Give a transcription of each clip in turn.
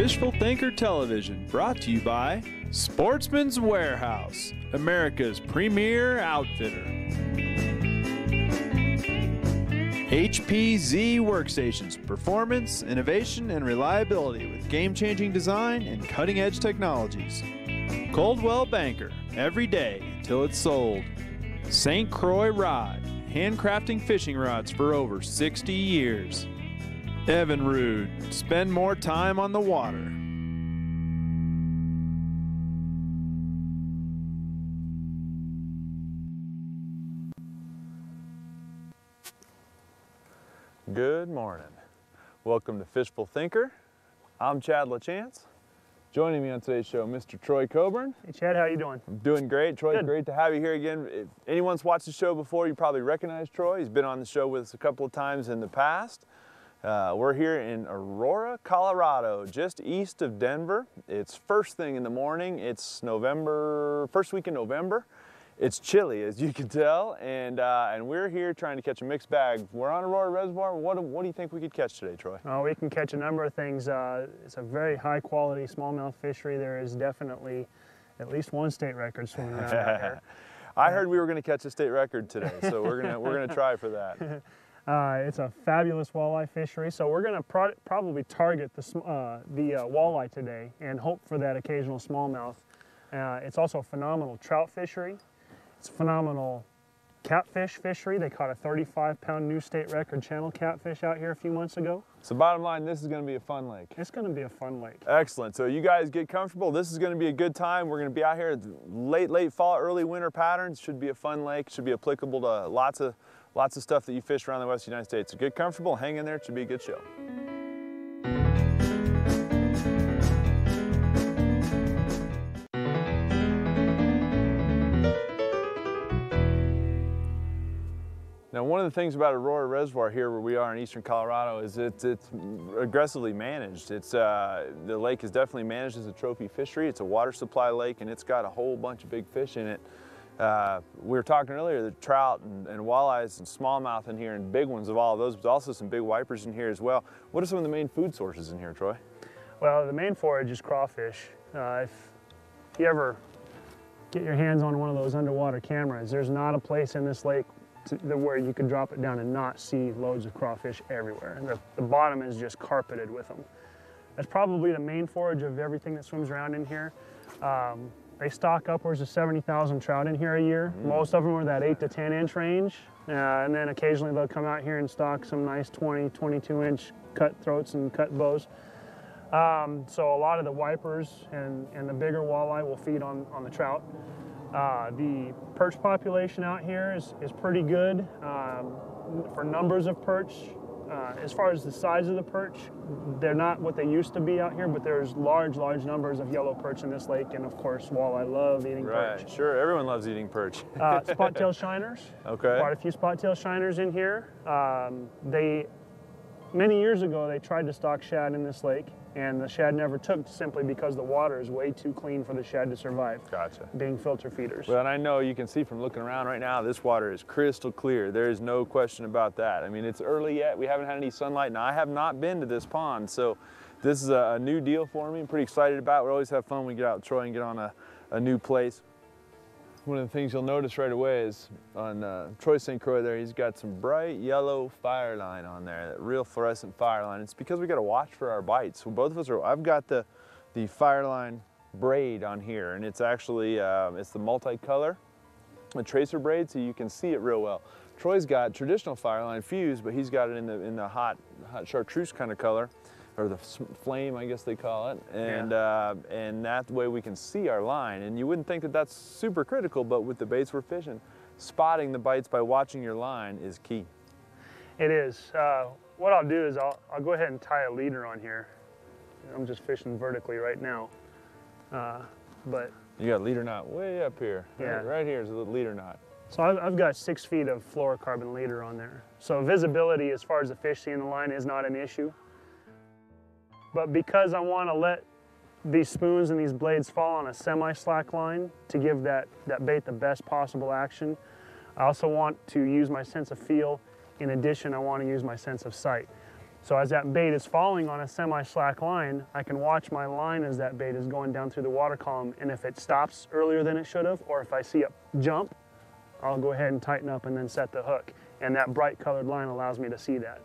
Fishful Thinker Television, brought to you by Sportsman's Warehouse, America's premier outfitter. HPZ Workstations, performance, innovation, and reliability with game-changing design and cutting-edge technologies. Coldwell Banker, every day until it's sold. St. Croix Rod, handcrafting fishing rods for over 60 years. Evinrude, spend more time on the water. Good morning. Welcome to Fishful Thinker. I'm Chad LaChance. Joining me on today's show, Mr. Troy Coburn. Hey Chad, how you doing? I'm doing great. Troy, Good. Great to have you here again. If anyone's watched the show before, you probably recognize Troy. He's been on the show with us a couple of times in the past. We're here in Aurora, Colorado, just east of Denver. It's first thing in the morning. It's first week in November. It's chilly, as you can tell, and we're here trying to catch a mixed bag. We're on Aurora Reservoir. What do you think we could catch today, Troy? We can catch a number of things. It's a very high quality smallmouth fishery. There is definitely at least one state record swimming around out here. I heard we were going to catch a state record today, so we're gonna try for that. It's a fabulous walleye fishery, so we're going to probably target the walleye today and hope for that occasional smallmouth. It's also a phenomenal trout fishery. It's a phenomenal catfish fishery. They caught a 35-pound new state record channel catfish out here a few months ago. So bottom line, this is going to be a fun lake. It's going to be a fun lake. Excellent. So you guys get comfortable. This is going to be a good time. We're going to be out here late fall, early winter patterns. Should be a fun lake. Should be applicable to lots of stuff that you fish around the West United States. So get comfortable, hang in there. It should be a good show. Now, one of the things about Aurora Reservoir here where we are in eastern Colorado is it's aggressively managed. The lake is definitely managed as a trophy fishery. It's a water supply lake and it's got a whole bunch of big fish in it. We were talking earlier, the trout and walleyes and smallmouth in here and big ones of all of those, but also some big wipers in here as well. What are some of the main food sources in here, Troy? Well, the main forage is crawfish. If you ever get your hands on one of those underwater cameras, there's not a place in this lake where you could drop it down and not see loads of crawfish everywhere. And the bottom is just carpeted with them. That's probably the main forage of everything that swims around in here. They stock upwards of 70,000 trout in here a year. Most of them are that 8 to 10 inch range. And then occasionally they'll come out here and stock some nice 20, 22 inch cutthroats and cut bows. So a lot of the wipers and the bigger walleye will feed on the trout. The perch population out here is pretty good for numbers of perch. As far as the size of the perch, they're not what they used to be out here, but there's large numbers of yellow perch in this lake, and of course, walleye love eating perch. Right, sure, everyone loves eating perch. Spot-tail shiners. Okay. Quite a few spot-tail shiners in here. Many years ago, they tried to stock shad in this lake, and the shad never took simply because the water is way too clean for the shad to survive. Gotcha. Being filter feeders. Well, and I know you can see from looking around right now, this water is crystal clear. There is no question about that. I mean, it's early yet. We haven't had any sunlight. Now, I have not been to this pond, so this is a new deal for me. I'm pretty excited about it. We always have fun when we get out with Troy and get on a new place. One of the things you'll notice right away is on Troy St. Croix there, he's got some bright yellow fire line on there, that real fluorescent fire line. It's because we got to watch for our bites. So both of us I've got the fire line braid on here, and it's actually, it's the multicolor, a tracer braid, so you can see it real well. Troy's got traditional fire line fuse, but he's got it in the hot chartreuse kind of color, or the flame, I guess they call it, and yeah. And that way we can see our line. And you wouldn't think that that's super critical, but with the baits we're fishing, spotting the bites by watching your line is key. It is. What I'll do is I'll go ahead and tie a leader on here. I'm just fishing vertically right now, but you got a leader knot way up here. Yeah. Right here is a little leader knot. So I've got 6 feet of fluorocarbon leader on there. So visibility as far as the fish seeing the line is not an issue. But because I want to let these spoons and these blades fall on a semi-slack line to give that bait the best possible action, I also want to use my sense of feel. In addition, I want to use my sense of sight. So as that bait is falling on a semi-slack line, I can watch my line as that bait is going down through the water column, and if it stops earlier than it should have, or if I see it jump, I'll go ahead and tighten up and then set the hook. And that bright colored line allows me to see that.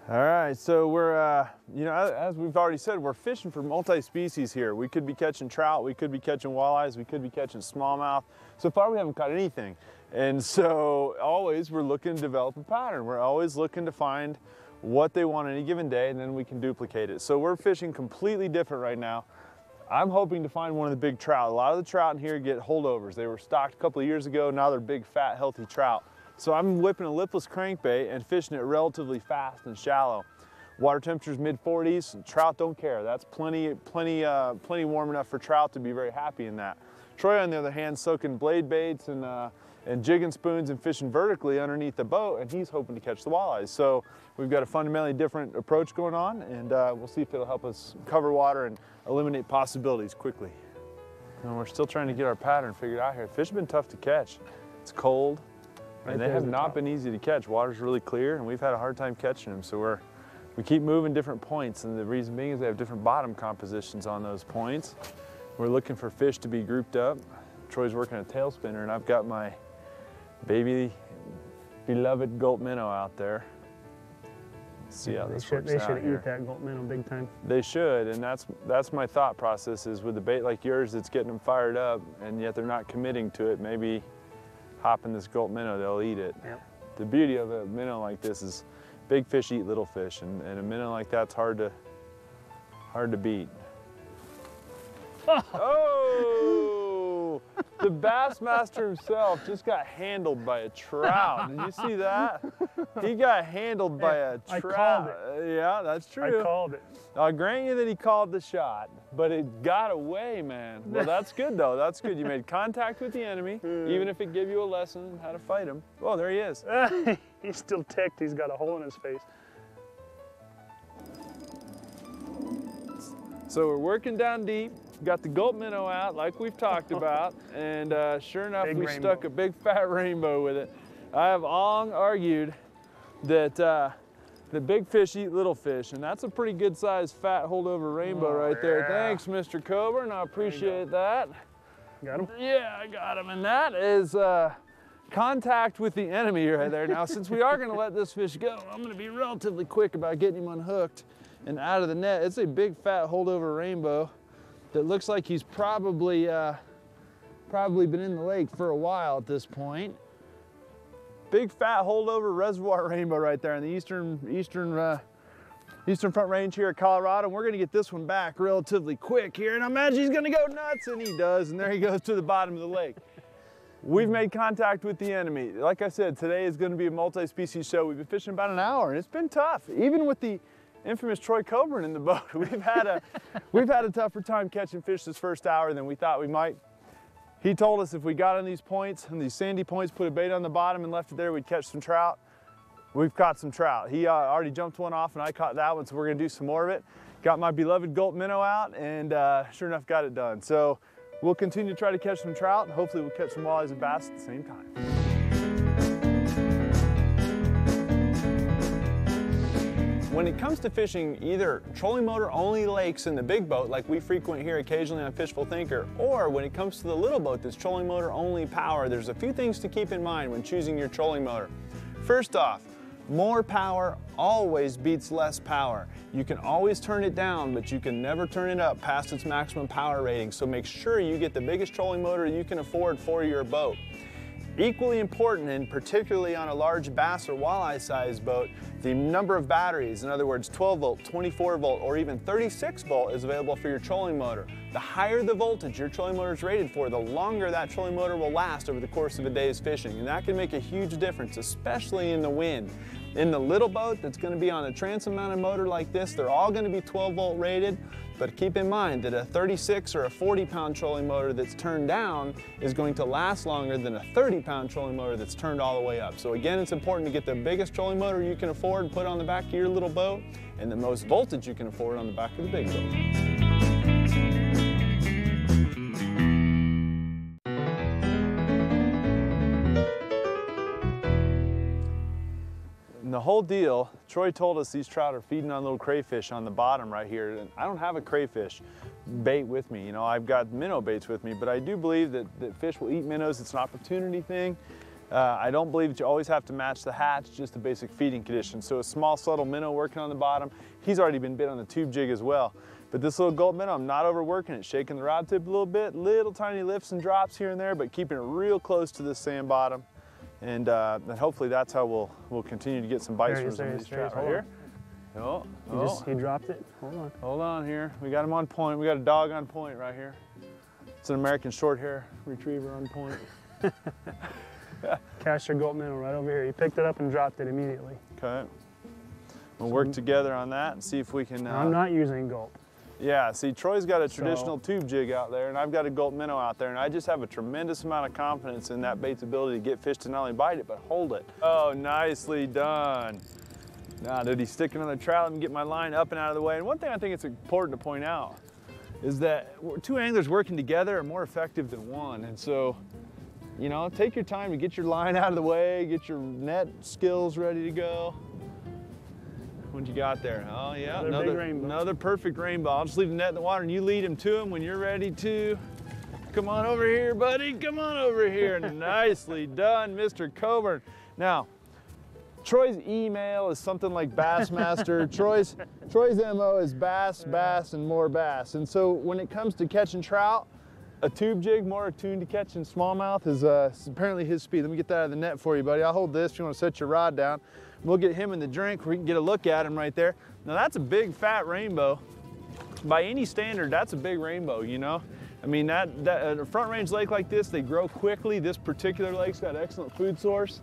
All right, so we're, you know, as we've already said, we're fishing for multi-species here. We could be catching trout, we could be catching walleyes, we could be catching smallmouth. So far we haven't caught anything. And so always we're looking to develop a pattern. We're always looking to find what they want any given day, and then we can duplicate it. So we're fishing completely different right now. I'm hoping to find one of the big trout. A lot of the trout in here get holdovers. They were stocked a couple of years ago, now they're big, fat, healthy trout. So I'm whipping a lipless crankbait and fishing it relatively fast and shallow. Water temperature's mid-40s, and trout don't care. That's plenty warm enough for trout to be very happy in that. Troy, on the other hand, soaking blade baits and jigging spoons and fishing vertically underneath the boat, and he's hoping to catch the walleyes. So we've got a fundamentally different approach going on, and we'll see if it'll help us cover water and eliminate possibilities quickly. And we're still trying to get our pattern figured out here. Fish have been tough to catch. It's cold, and they have not been easy to catch. Water's really clear, and we've had a hard time catching them. So we keep moving different points, and the reason being is they have different bottom compositions on those points. We're looking for fish to be grouped up. Troy's working a tail spinner, and I've got my baby beloved gulp minnow out there. Let's see how this works out. They should here. eat that gulp minnow big time. They should, and that's my thought process, is with a bait like yours that's getting them fired up, and yet they're not committing to it, maybe hopping this gulp minnow, they'll eat it. Yep. The beauty of a minnow like this is big fish eat little fish, and a minnow like that's hard to beat. Oh! The Bassmaster himself just got handled by a trout. Did you see that? He got handled by a trout. I called it. Yeah, that's true. I called it. I'll grant you that he called the shot, but it got away, man. Well, that's good though. That's good. You made contact with the enemy, even if it gave you a lesson on how to fight him. Oh, there he is. He's still ticked. He's got a hole in his face. So we're working down deep. Got the gulp minnow out like we've talked about, and sure enough, we stuck a big fat rainbow with it. I have long argued that the big fish eat little fish, and that's a pretty good sized fat holdover rainbow right there. Yeah. Thanks, Mr. Coburn, I appreciate that. Got him? Yeah, I got him, and that is contact with the enemy right there. Now, since we are gonna let this fish go, I'm gonna be relatively quick about getting him unhooked and out of the net. It's a big fat holdover rainbow that looks like he's probably been in the lake for a while at this point. Big fat holdover reservoir rainbow right there in the eastern front range here of Colorado. And we're gonna get this one back relatively quick here, and I imagine he's gonna go nuts, and he does, and there he goes to the bottom of the lake. We've made contact with the enemy. Like I said, today is gonna be a multi-species show. We've been fishing about an hour, and it's been tough. Even with the infamous Troy Coburn in the boat, we've had a tougher time catching fish this first hour than we thought we might. He told us if we got on these points, on these sandy points, put a bait on the bottom and left it there, we'd catch some trout. We've caught some trout. He already jumped one off, and I caught that one, so we're gonna do some more of it. Got my beloved gulp minnow out, and sure enough, got it done. So we'll continue to try to catch some trout. Hopefully we'll catch some walleyes and bass at the same time. When it comes to fishing either trolling motor only lakes in the big boat like we frequent here occasionally on Fishful Thinker, or when it comes to the little boat that's trolling motor only power, there's a few things to keep in mind when choosing your trolling motor. First off, more power always beats less power. You can always turn it down, but you can never turn it up past its maximum power rating, so make sure you get the biggest trolling motor you can afford for your boat. Equally important, and particularly on a large bass or walleye sized boat, the number of batteries, in other words 12 volt, 24 volt, or even 36 volt is available for your trolling motor. The higher the voltage your trolling motor is rated for, the longer that trolling motor will last over the course of a day's fishing, and that can make a huge difference, especially in the wind. In the little boat that's going to be on a transom mounted motor like this, they're all going to be 12 volt rated, but keep in mind that a 36 or a 40 pound trolling motor that's turned down is going to last longer than a 30 pound trolling motor that's turned all the way up. So again, it's important to get the biggest trolling motor you can afford and put on the back of your little boat, and the most voltage you can afford on the back of the big boat. the whole deal, Troy told us these trout are feeding on little crayfish on the bottom right here. And I don't have a crayfish bait with me. You know, I've got minnow baits with me, but I do believe that fish will eat minnows. It's an opportunity thing. I don't believe that you always have to match the hatch, just a basic feeding condition. So a small, subtle minnow working on the bottom. He's already been bit on the tube jig as well. But this little gulp minnow, I'm not overworking it, shaking the rod tip a little bit, little tiny lifts and drops here and there, but keeping it real close to the sand bottom. And hopefully that's how we'll continue to get some bites from some of these trout right here. Oh, He dropped it. Hold on. Hold on here. We got him on point. We got a dog on point right here. It's an American short hair retriever on point. Cast your gulp minnow right over here. He picked it up and dropped it immediately. Okay. We'll work together on that and see if we can. I'm not using gulp. Yeah, see, Troy's got a traditional tube jig out there, and I've got a gulp minnow out there, and I just have a tremendous amount of confidence in that bait's ability to get fish to not only bite it, but hold it. Oh, nicely done. Now, did he stick another trout and get my line up and out of the way? And one thing I think it's important to point out is that two anglers working together are more effective than one. And so, you know, take your time to get your line out of the way, get your net skills ready to go. What you got there? Oh yeah, another perfect rainbow. I'll just leave the net in the water and you lead him to him when you're ready to. Come on over here, buddy. Come on over here. Nicely done, Mr. Coburn. Now, Troy's email is something like Bassmaster. Troy's MO is bass, bass, and more bass. And so when it comes to catching trout, a tube jig more attuned to catching smallmouth is apparently his speed. Let me get that out of the net for you, buddy. I'll hold this if you want to set your rod down. We'll get him in the drink. We can get a look at him right there. Now that's a big fat rainbow. By any standard, that's a big rainbow, you know? I mean, a front range lake like this, they grow quickly. This particular lake's got excellent food source.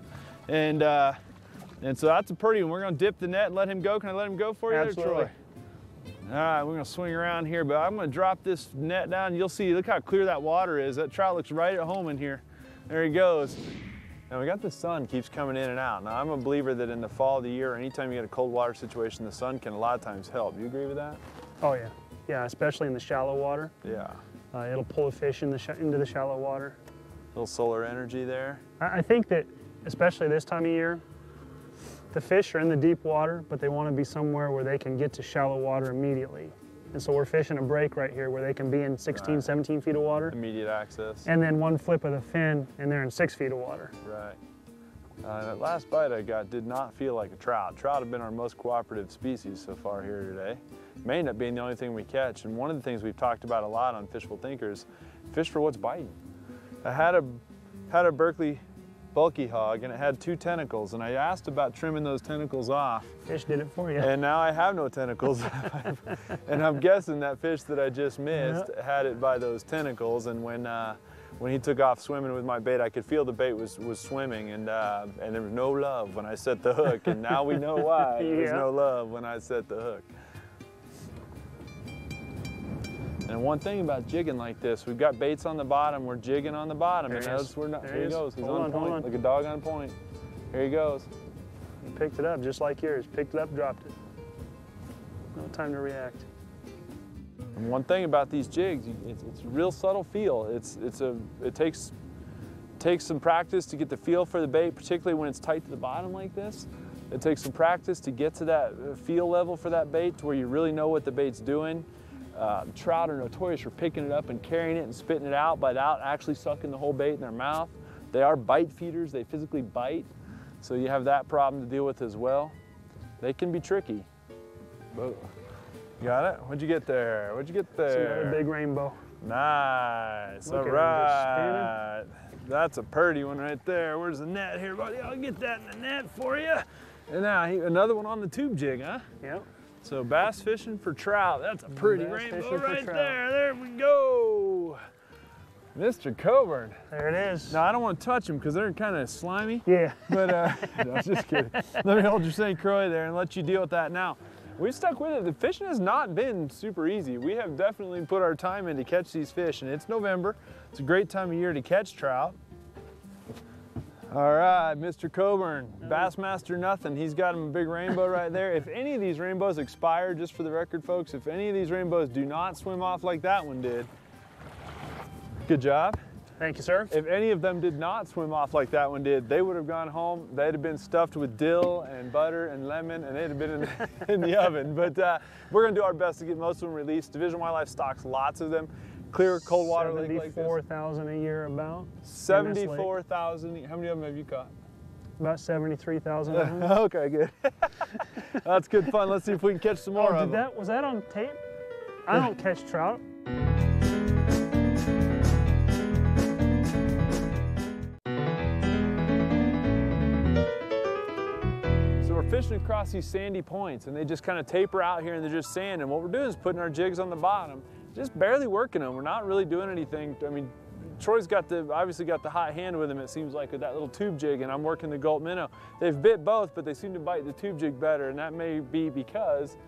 And so that's a pretty one. We're gonna dip the net and let him go. Can I let him go for you there, Troy? All right, we're gonna swing around here, but I'm gonna drop this net down and you'll see, look how clear that water is. That trout looks right at home in here. There he goes. Now we got the sun keeps coming in and out. Now I'm a believer that in the fall of the year, anytime you get a cold water situation, the sun can a lot of times help. You agree with that? Oh yeah, yeah, especially in the shallow water. Yeah. It'll pull a fish into the shallow water. A little solar energy there. I think that, especially this time of year, the fish are in the deep water, but they want to be somewhere where they can get to shallow water immediately. And so we're fishing a break right here where they can be in 16, 17 feet of water. Immediate access. And then one flip of the fin and they're in 6 feet of water. Right. That last bite I got did not feel like a trout. Trout have been our most cooperative species so far here today. May end up being the only thing we catch. And one of the things we've talked about a lot on Fishful Thinker is fish for what's biting. I had a Berkeley bulky hog and it had 2 tentacles and I asked about trimming those tentacles off. Fish did it for you. And now I have no tentacles. And I'm guessing that fish that I just missed had it by those tentacles, and when he took off swimming with my bait, I could feel the bait was swimming, and there was no love when I set the hook, and now we know why there was no love when I set the hook. And one thing about jigging like this, we've got baits on the bottom, we're jigging on the bottom, and notice we're not, here he goes, he's on point, like a dog on point. Here he goes. He picked it up just like yours, picked it up, dropped it. No time to react. And one thing about these jigs, it's a real subtle feel. It takes some practice to get the feel for the bait, particularly when it's tight to the bottom like this. It takes some practice to get to that feel level for that bait to where you really know what the bait's doing. Trout are notorious for picking it up and carrying it and spitting it out without actually sucking the whole bait in their mouth. They are bite feeders, they physically bite, so you have that problem to deal with as well. They can be tricky. Whoa. Got it? What'd you get there? What'd you get there? It's another big rainbow. Nice, all right. That's a purty one right there. Where's the net here, buddy? I'll get that in the net for you. And now another one on the tube jig, huh? Yep. So bass fishing for trout. That's a pretty rainbow right there. There we go. Mr. Coburn. There it is. Now I don't want to touch them because they're kind of slimy. Yeah. But no, just kidding. Let me hold your St. Croix there and let you deal with that. Now, we've stuck with it. The fishing has not been super easy. We have definitely put our time in to catch these fish, and it's November. It's a great time of year to catch trout. All right, Mr. Coburn, Bassmaster nothing. He's got him a big rainbow right there. If any of these rainbows expire, just for the record, folks, if any of these rainbows do not swim off like that one did, good job. Thank you, sir. If any of them did not swim off like that one did, they would have gone home. They'd have been stuffed with dill and butter and lemon, and they'd have been in the oven. But we're going to do our best to get most of them released. Division Wildlife stocks lots of them. Clear, cold water lake like this. 74,000 a year about. 74,000. How many of them have you caught? About 73,000 of them. Okay, good. That's good fun. Let's see if we can catch some more of them. Was that on tape? I don't catch trout. Fishing across these sandy points, and they just kind of taper out here and they're just sand, and what we're doing is putting our jigs on the bottom, just barely working them. We're not really doing anything. I mean, Troy's obviously got the hot hand with him, it seems like, with that little tube jig, and I'm working the gulp minnow. They've bit both, but they seem to bite the tube jig better, and that may be because,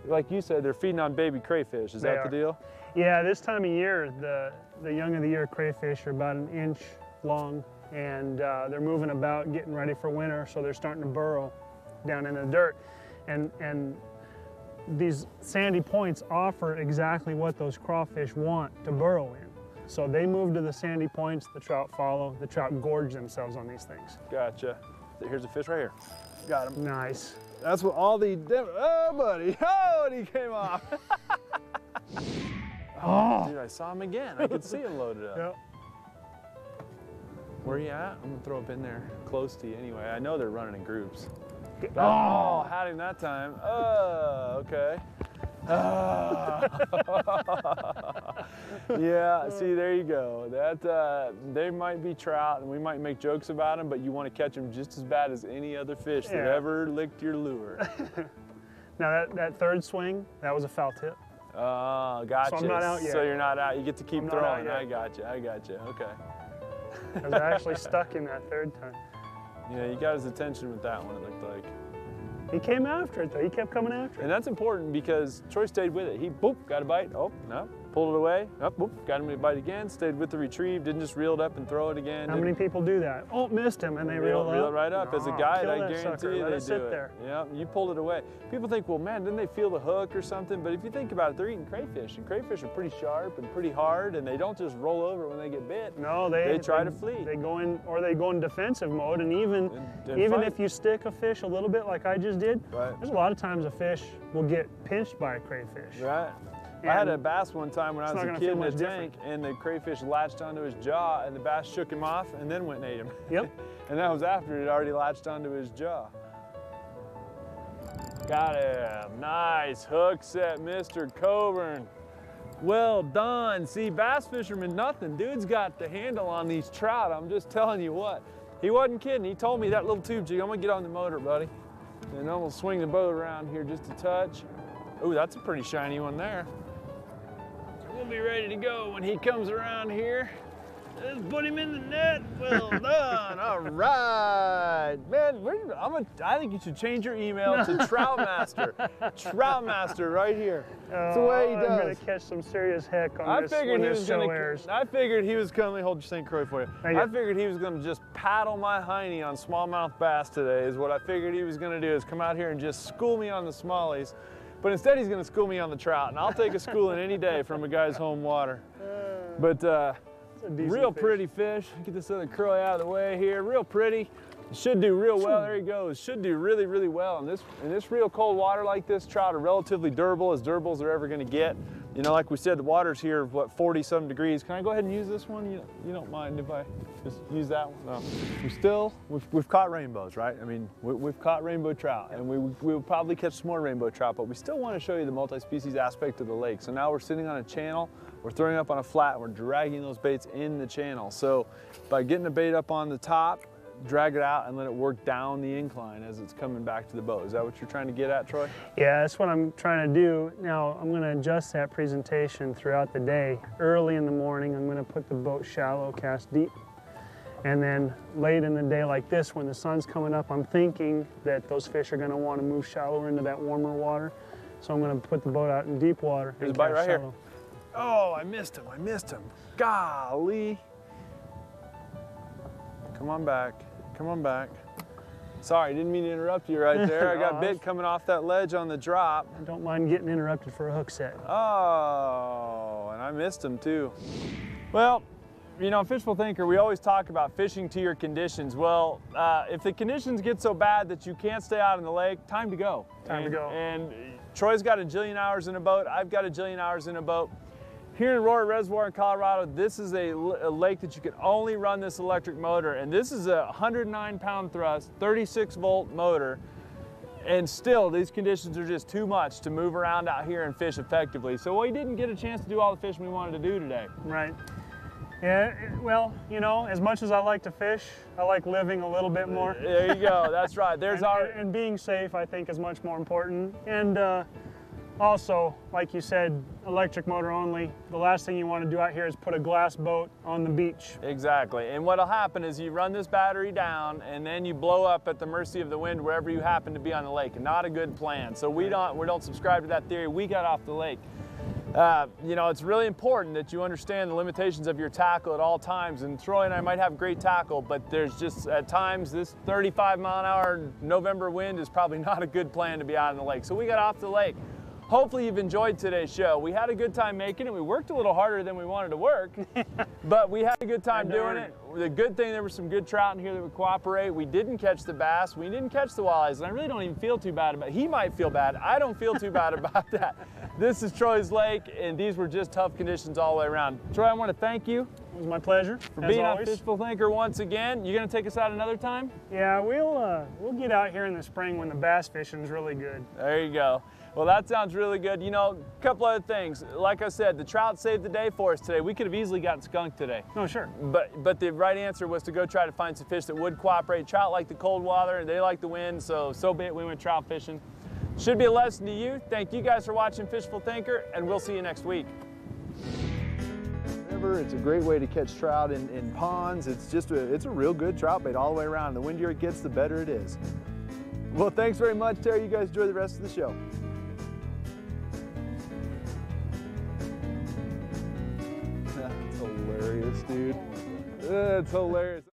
like you said, they're feeding on baby crayfish. Is that the deal? Yeah, this time of year, the young of the year crayfish are about 1 inch long, and they're moving about, getting ready for winter, so they're starting to burrow down in the dirt, and these sandy points offer exactly what those crawfish want to burrow in. So they move to the sandy points, the trout follow, the trout gorge themselves on these things. Gotcha. Here's a fish right here. Got him. Nice. That's what all the, oh buddy, oh, and he came off. Oh. Dude, I saw him again. I could see him loaded up. Yep. Where are you at? I'm gonna throw up in there, close to you anyway. I know they're running in groups. Oh, had him that time. Oh, okay. Oh. Yeah, see, there you go. That they might be trout, and we might make jokes about them, but you want to catch them just as bad as any other fish that ever licked your lure. Now that third swing, that was a foul tip. Oh, gotcha. So I'm not out yet. So you're not out. You get to keep throwing. I gotcha. Okay. I was actually stuck in that third time. Yeah, you got his attention with that one, it looked like. He came after it, though. He kept coming after it. And that's important because Troy stayed with it. He, boop, got a bite. Oh, no. Pulled it away. Up, boop, got him to bite again. Stayed with the retrieve. Didn't just reel it up and throw it again. How many people do that? Oh, missed him, and they reel it up. Reel it right up. As a guide, I guarantee you they do it. There. Yeah, you pulled it away. People think, well, man, didn't they feel the hook or something? But if you think about it, they're eating crayfish, and crayfish are pretty sharp and pretty hard, and they don't just roll over when they get bit. No, they try to flee. They go in, or they go in defensive mode, and even if you stick a fish a little bit, like I just did, there's a lot of times a fish will get pinched by a crayfish. Right. I had a bass one time when I was a kid in a tank, and the crayfish latched onto his jaw, and the bass shook him off and then went and ate him. Yep. And that was after it had already latched onto his jaw. Got him. Nice hook set, Mr. Coburn. Well done. See, bass fisherman, nothing. Dude's got the handle on these trout. I'm just telling you what. He wasn't kidding. He told me that little tube jig, I'm gonna get on the motor, buddy. And then we'll swing the boat around here just a touch. Ooh, that's a pretty shiny one there. We'll be ready to go when he comes around here. Let's put him in the net. Well done. All right. Man, I think you should change your email to Trout Master. Trout Master right here. That's the way he does. I'm going to catch some serious heck on this when this show airs. I figured he was going to, hold your St. Croix for you. I figured he was going to just paddle my hiney on smallmouth bass today is what I figured he was going to do, is come out here and just school me on the smallies. But instead he's going to school me on the trout, and I'll take a schooling any day from a guy's home water. But real pretty fish. Get this other curly out of the way here. Real pretty. Should do real well. There he goes. Should do really, really well. In this real cold water like this, trout are relatively durable as they're ever going to get. You know, like we said, the water's here, what, 40-some degrees. Can I go ahead and use this one? You don't mind if I just use that one? No. We've caught rainbows, right? I mean, we've caught rainbow trout, and we'll probably catch some more rainbow trout, but we still want to show you the multi-species aspect of the lake. So now we're sitting on a channel, we're throwing up on a flat, and we're dragging those baits in the channel. So by getting the bait up on the top, drag it out and let it work down the incline as it's coming back to the boat. Is that what you're trying to get at, Troy? Yeah, that's what I'm trying to do. Now, I'm going to adjust that presentation throughout the day. Early in the morning, I'm going to put the boat shallow, cast deep. And then late in the day like this, when the sun's coming up, I'm thinking that those fish are going to want to move shallower into that warmer water. So I'm going to put the boat out in deep water. There's a bite right here. Oh, I missed him. Golly. Come on back. Come on back. Sorry, didn't mean to interrupt you right there. I got bit coming off that ledge on the drop. I don't mind getting interrupted for a hook set. Oh, and I missed him too. Well, you know, Fishful Thinker, we always talk about fishing to your conditions. Well, if the conditions get so bad that you can't stay out in the lake, time to go. Time to go. And Troy's got a jillion hours in a boat. I've got a jillion hours in a boat. Here in Aurora Reservoir in Colorado, this is a lake that you can only run this electric motor. And this is a 109-pound thrust, 36-volt motor. And still, these conditions are just too much to move around out here and fish effectively. So we didn't get a chance to do all the fishing we wanted to do today. Right. Yeah, well, you know, as much as I like to fish, I like living a little bit more. There you go, that's right. There's and being safe, I think, is much more important. And also, like you said, electric motor only. The last thing you want to do out here is put a glass boat on the beach. Exactly, and what'll happen is you run this battery down and then you blow up at the mercy of the wind wherever you happen to be on the lake. Not a good plan. So we don't subscribe to that theory. We got off the lake. You know, it's really important that you understand the limitations of your tackle at all times. And Troy and I might have great tackle, but there's just at times this 35-mile-an-hour November wind is probably not a good plan to be out in the lake. So we got off the lake. Hopefully you've enjoyed today's show. We had a good time making it. We worked a little harder than we wanted to work, but we had a good time doing it. The good thing, there were some good trout in here that would cooperate. We didn't catch the bass. We didn't catch the walleyes, and I really don't even feel too bad about it. He might feel bad. I don't feel too bad about that. This is Troy's lake, and these were just tough conditions all the way around. Troy, I want to thank you. It was my pleasure, for being on Fishful Thinker once again. You going to take us out another time? Yeah, we'll get out here in the spring when the bass fishing is really good. There you go. Well, that sounds really good. You know, a couple other things. Like I said, the trout saved the day for us today. We could have easily gotten skunked today. Oh, sure. But the right answer was to go try to find some fish that would cooperate. Trout like the cold water, and they like the wind, so be it. We went trout fishing. Should be a lesson to you. Thank you guys for watching Fishful Thinker, and we'll see you next week. It's a great way to catch trout in ponds. It's a real good trout bait all the way around. The windier it gets, the better it is. Well, thanks very much, Terry. You guys enjoy the rest of the show. That's hilarious, dude. That's hilarious.